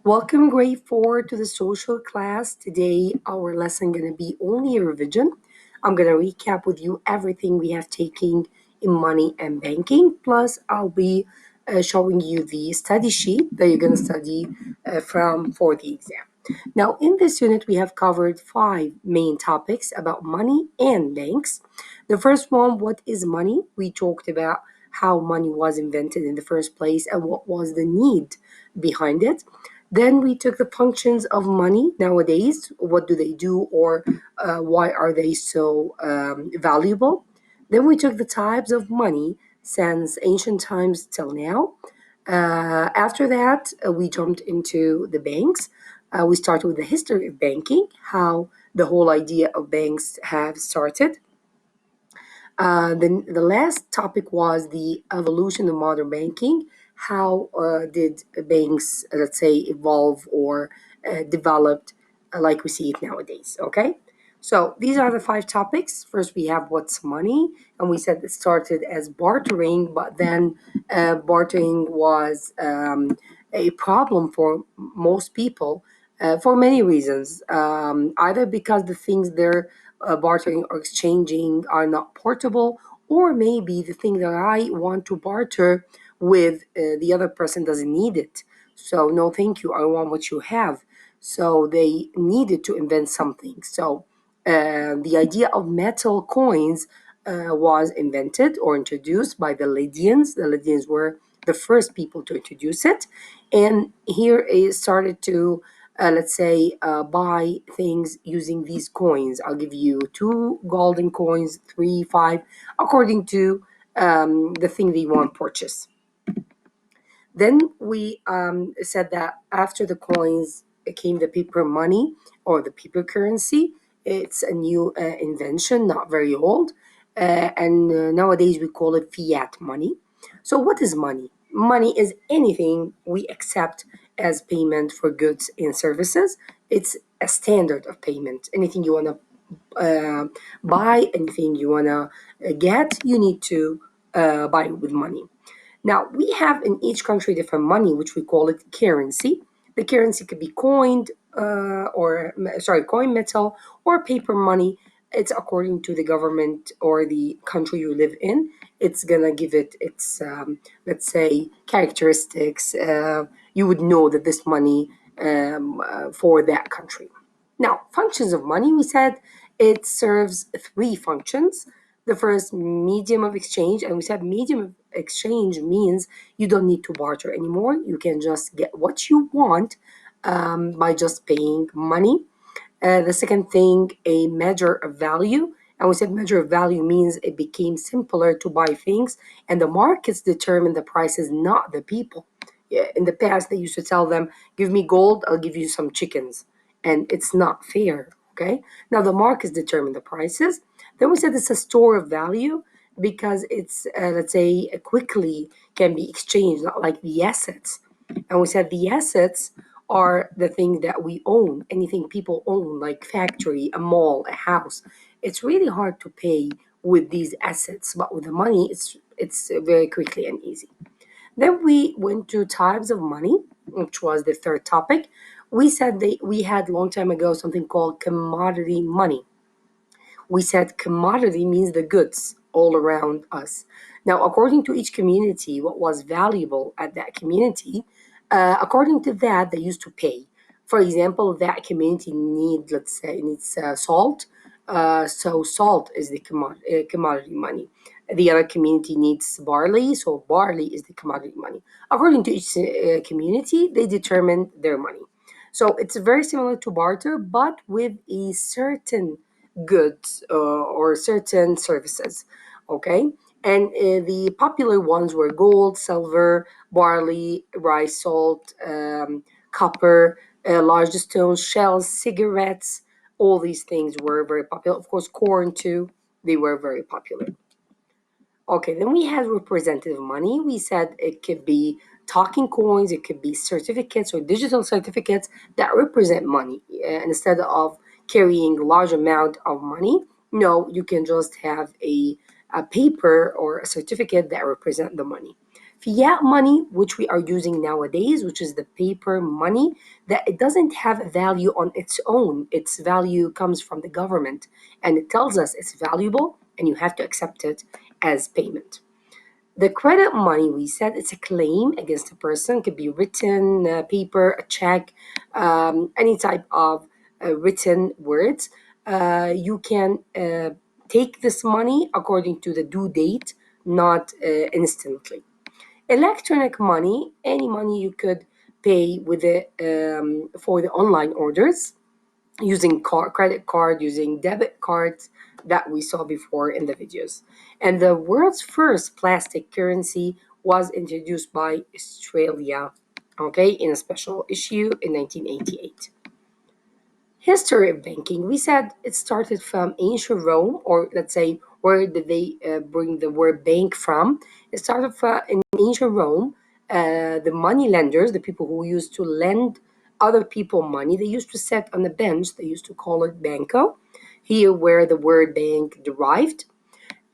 Welcome grade 4 to the social class. Today our lesson going to be only a revision. I'm going to recap with you everything we have taken in money and banking. Plus I'll be showing you the study sheet that you're going to study from for the exam. Now in this unit we have covered 5 main topics about money and banks. The first one, what is money? We talked about how money was invented in the first place and what was the need behind it. Then we took the functions of money nowadays. What do they do, or why are they so valuable? Then we took the types of money since ancient times till now. After that, we jumped into the banks. We started with the history of banking, how the whole idea of banks have started. Then the last topic was the evolution of modern banking. How did banks, let's say, evolve or developed like we see it nowadays? Okay. So these are the 5 topics. First, we have what's money, and we said it started as bartering, but then bartering was a problem for most people for many reasons. Either because the things they're bartering or exchanging are not portable, or maybe the thing that I want to barter with the other person doesn't need it. So, no, thank you. I want what you have. So, they needed to invent something. So, the idea of metal coins was invented or introduced by the Lydians. The Lydians were the first people to introduce it. And here it started to let's say, buy things using these coins. I'll give you 2 golden coins, three, five, according to the thing that you want to purchase. Then we said that after the coins came the paper money or the paper currency. It's a new invention, not very old. And nowadays we call it fiat money. So, what is money? Money is anything we accept as payment for goods and services. It's a standard of payment. Anything you want to buy, anything you want to get, you need to buy with money. Now, we have in each country different money, which we call it currency. The currency could be coined coin metal or paper money. It's according to the government or the country you live in. It's gonna give it its, let's say, characteristics. You would know that this money for that country. Now, functions of money, we said it serves 3 functions. The first, medium of exchange, and we said medium of exchange means you don't need to barter anymore. You can just get what you want by just paying money. The second thing, a measure of value. And we said measure of value means it became simpler to buy things, and the markets determine the prices, not the people. Yeah, in the past, they used to tell them, give me gold, I'll give you some chickens. And it's not fair. Okay. Now, the markets determine the prices. Then we said it's a store of value because it's, let's say, quickly can be exchanged, not like the assets. And we said the assets are the thing that we own, anything people own, like factory, a mall, a house. It's really hard to pay with these assets, but with the money, it's very quickly and easy. Then we went to types of money, which was the third topic. We said that we had a long time ago something called commodity money. We said commodity means the goods all around us. Now, according to each community, what was valuable at that community, according to that, they used to pay. For example, that community let's say, needs salt. So salt is the commodity money. The other community needs barley, so barley is the commodity money. According to each community, they determine their money. So it's very similar to barter, but with a certain goods or certain services. Okay. And the popular ones were gold, silver, barley, rice, salt, copper, large stones, shells, cigarettes. All these things were very popular. Of course, corn too. They were very popular. Okay, then we had representative money. We said it could be talking coins, it could be certificates or digital certificates that represent money. Instead of carrying a large amount of money, no, you can just have a paper or a certificate that represent the money. Fiat money, which we are using nowadays, which is the paper money, that it doesn't have value on its own. Its value comes from the government, and it tells us it's valuable and you have to accept it as payment. The credit money, we said it's a claim against a person, could be written paper, a check, any type of written words. You can take this money according to the due date, not instantly. Electronic money, any money you could pay with it for the online orders using credit card, using debit cards that we saw before in the videos. And the world's first plastic currency was introduced by Australia, okay, in a special issue in 1988. History of banking, we said it started from ancient Rome, or let's say, where did they bring the word bank from? It started from in ancient Rome. The money lenders, the people who used to lend other people money, they used to sit on a bench. They used to call it banco. Here, where the word bank derived.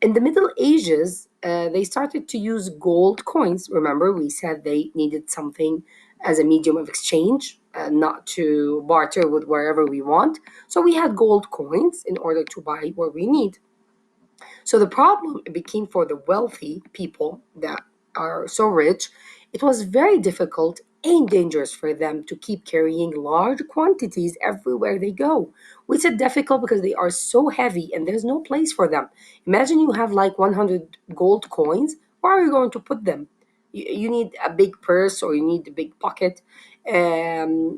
In the Middle Ages, they started to use gold coins. Remember, we said they needed something as a medium of exchange, not to barter with wherever we want. So we had gold coins in order to buy what we need. So the problem became for the wealthy people that are so rich, it was very difficult and dangerous for them to keep carrying large quantities everywhere they go. We said difficult because they are so heavy and there's no place for them. Imagine you have like 100 gold coins. Where are you going to put them? You need a big purse or you need a big pocket. It's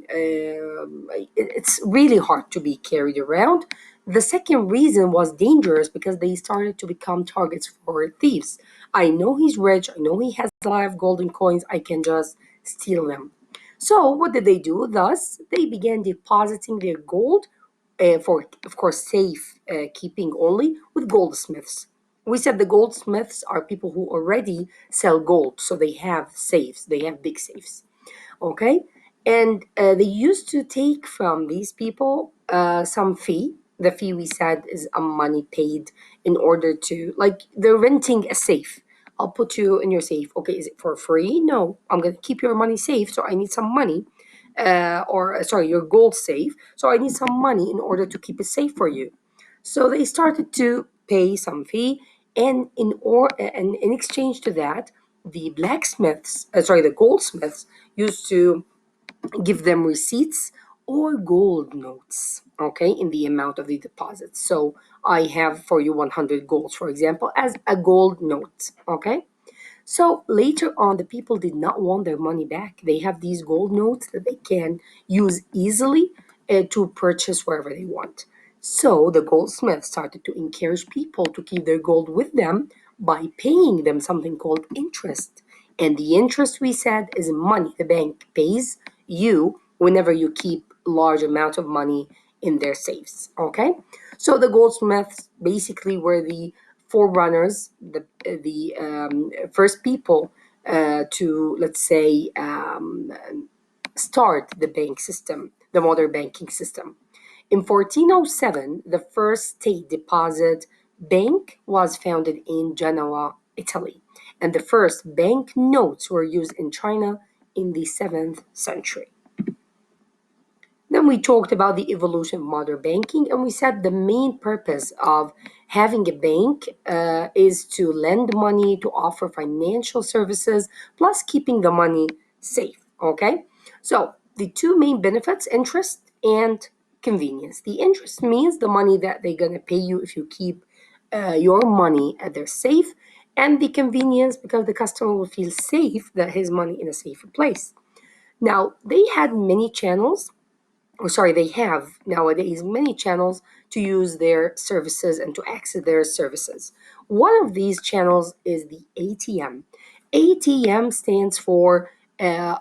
really hard to be carried around. The second reason was dangerous because they started to become targets for thieves. I know he's rich, I know he has a lot of golden coins, I can just steal them. So, what did they do? Thus, they began depositing their gold for, of course, safe keeping only with goldsmiths. We said the goldsmiths are people who already sell gold, so they have safes, they have big safes. Okay, and they used to take from these people some fee. The fee, we said, is a money paid in order to, like, they're renting a safe. I'll put you in your safe. Okay, is it for free? No, I'm going to keep your money safe, so I need some money. Or sorry, your gold safe, so I need some money in order to keep it safe for you. So they started to pay some fee, and in exchange to that, the the goldsmiths used to give them receipts or gold notes, okay, in the amount of the deposit. So I have for you 100 golds, for example, as a gold note, okay? So later on, the people did not want their money back. They have these gold notes that they can use easily to purchase wherever they want. So the goldsmith started to encourage people to keep their gold with them by paying them something called interest. And the interest, we said, is money the bank pays you whenever you keep large amounts of money in their safes. Okay? So the goldsmiths basically were the forerunners, the first people to, let's say, start the bank system, the modern banking system. In 1407, the first state deposit bank was founded in Genoa, Italy, and the first bank notes were used in China in the 7th century. Then we talked about the evolution of modern banking, and we said the main purpose of having a bank is to lend money, to offer financial services, plus keeping the money safe. Okay, so the two main benefits: interest and convenience. The interest means the money that they're gonna pay you if you keep your money at their safe, and the convenience because the customer will feel safe that his money in a safer place. Now they had many channels, or sorry, they have nowadays many channels to use their services and to access their services. One of these channels is the ATM. ATM stands for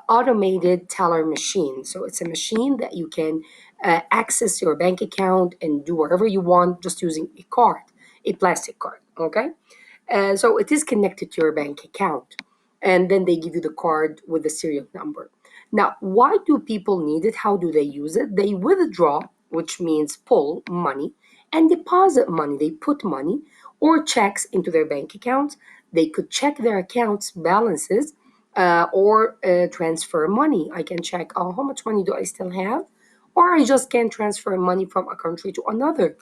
automated teller machine. So it's a machine that you can access your bank account and do whatever you want just using a card, a plastic card. Okay. So it is connected to your bank account. And then they give you the card with the serial number. Now, why do people need it? How do they use it? They withdraw, which means pull money, and deposit money. They put money or checks into their bank accounts. They could check their accounts balances or transfer money. I can check, oh, how much money do I still have? Or I just can transfer money from a country to another.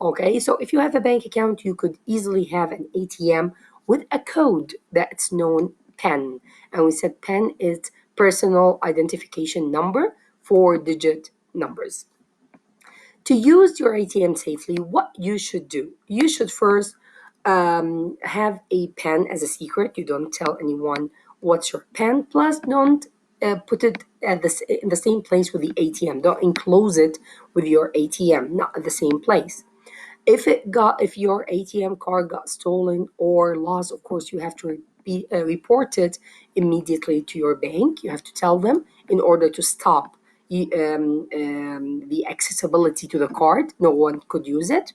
Okay, so if you have a bank account, you could easily have an ATM with a code that's known PIN. And we said PIN is personal identification number, 4-digit numbers. To use your ATM safely, what you should do, you should first have a pen as a secret. You don't tell anyone what's your pen. Plus, don't put it in the same place with the ATM. Don't enclose it with your ATM, not at the same place. If your ATM card got stolen or lost, of course you have to report it immediately to your bank. You have to tell them in order to stop the accessibility to the card. No one could use it.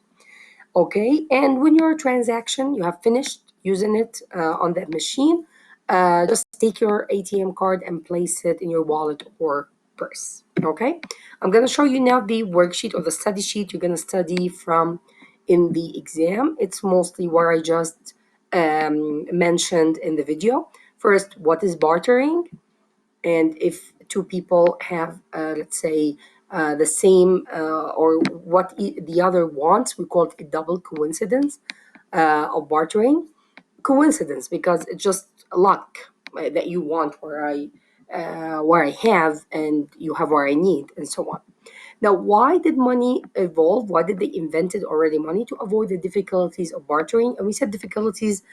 Okay, and when your transaction you have finished using it on that machine, just take your ATM card and place it in your wallet or purse. Okay, I'm gonna show you now the worksheet or the study sheet you're gonna study from in the exam. It's mostly what I just mentioned in the video. First, what is bartering? And if two people have, let's say, the same or what the other wants, we call it a double coincidence of bartering. Coincidence because it's just luck that you want where I have and you have where I need, and so on. Now, why did money evolve? Why did they invented already money? To avoid the difficulties of bartering. And we said difficulties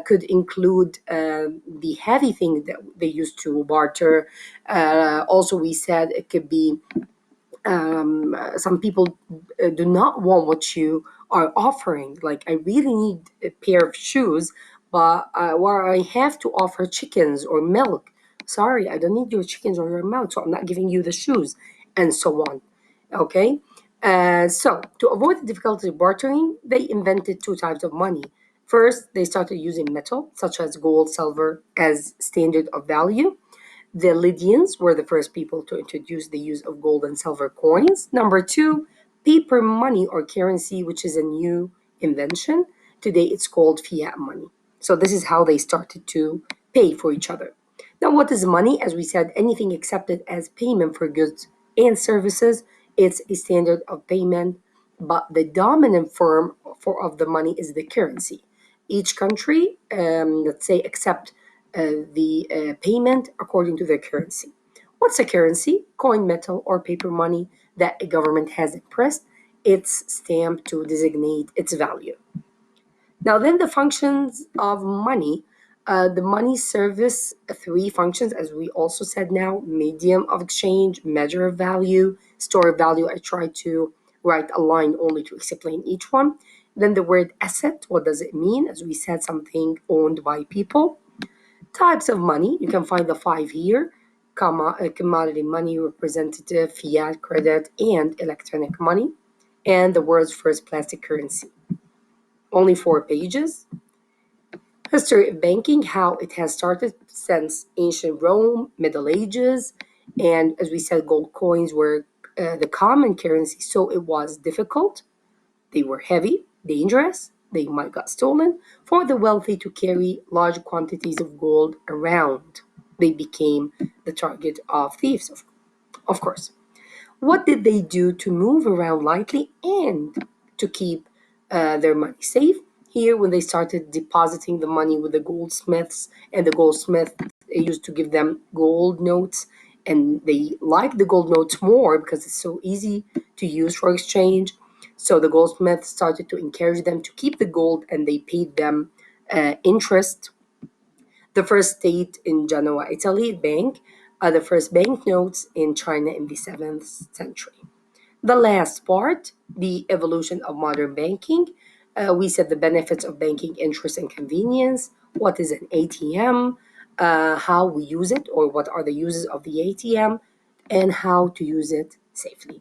could include the heavy things that they used to barter. Also, we said it could be some people do not want what you are offering. Like, I really need a pair of shoes, but where I have to offer chickens or milk. Sorry, I don't need your chickens or your milk, so I'm not giving you the shoes, and so on. Okay? So, to avoid the difficulty of bartering, they invented two types of money. First, they started using metal, such as gold, silver, as standard of value. The Lydians were the first people to introduce the use of gold and silver coins. Number two, paper money or currency, which is a new invention. Today it's called fiat money. So this is how they started to pay for each other. Now, what is money? As we said, anything accepted as payment for goods and services. It's a standard of payment, but the dominant form of the money is the currency. Each country, let's say, accept the payment according to their currency. What's a currency? Coin, metal, or paper money that a government has impressed its stamp to designate its value. Now, then the functions of money. The money service three functions, as we also said now: medium of exchange, measure of value, store of value. I try to write a line only to explain each one. Then the word asset, what does it mean? As we said, something owned by people. Types of money, you can find the five here: commodity money, representative, fiat, credit, and electronic money. And the world's first plastic currency. Only 4 pages. History of banking, how it has started since ancient Rome, Middle Ages, and as we said, gold coins were the common currency, so it was difficult. They were heavy, dangerous, they might got stolen. For the wealthy to carry large quantities of gold around, they became the target of thieves, of course. What did they do to move around lightly and to keep their money safe? Here, when they started depositing the money with the goldsmiths, and the goldsmith used to give them gold notes, and they liked the gold notes more because it's so easy to use for exchange. So the goldsmith started to encourage them to keep the gold, and they paid them interest. The first state in Genoa, Italy, bank, the first banknotes in China in the 7th century. The last part, the evolution of modern banking. We said the benefits of banking, interest, and convenience. What is an ATM? How we use it, or what are the uses of the ATM, and how to use it safely.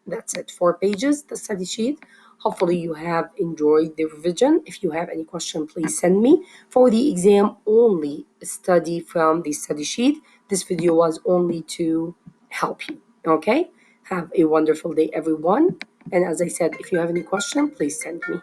That's it. 4 pages, the study sheet. Hopefully, you have enjoyed the revision. If you have any question, please send me. For the exam, only study from the study sheet. This video was only to help you. Okay? Have a wonderful day, everyone. And as I said, if you have any question, please send me.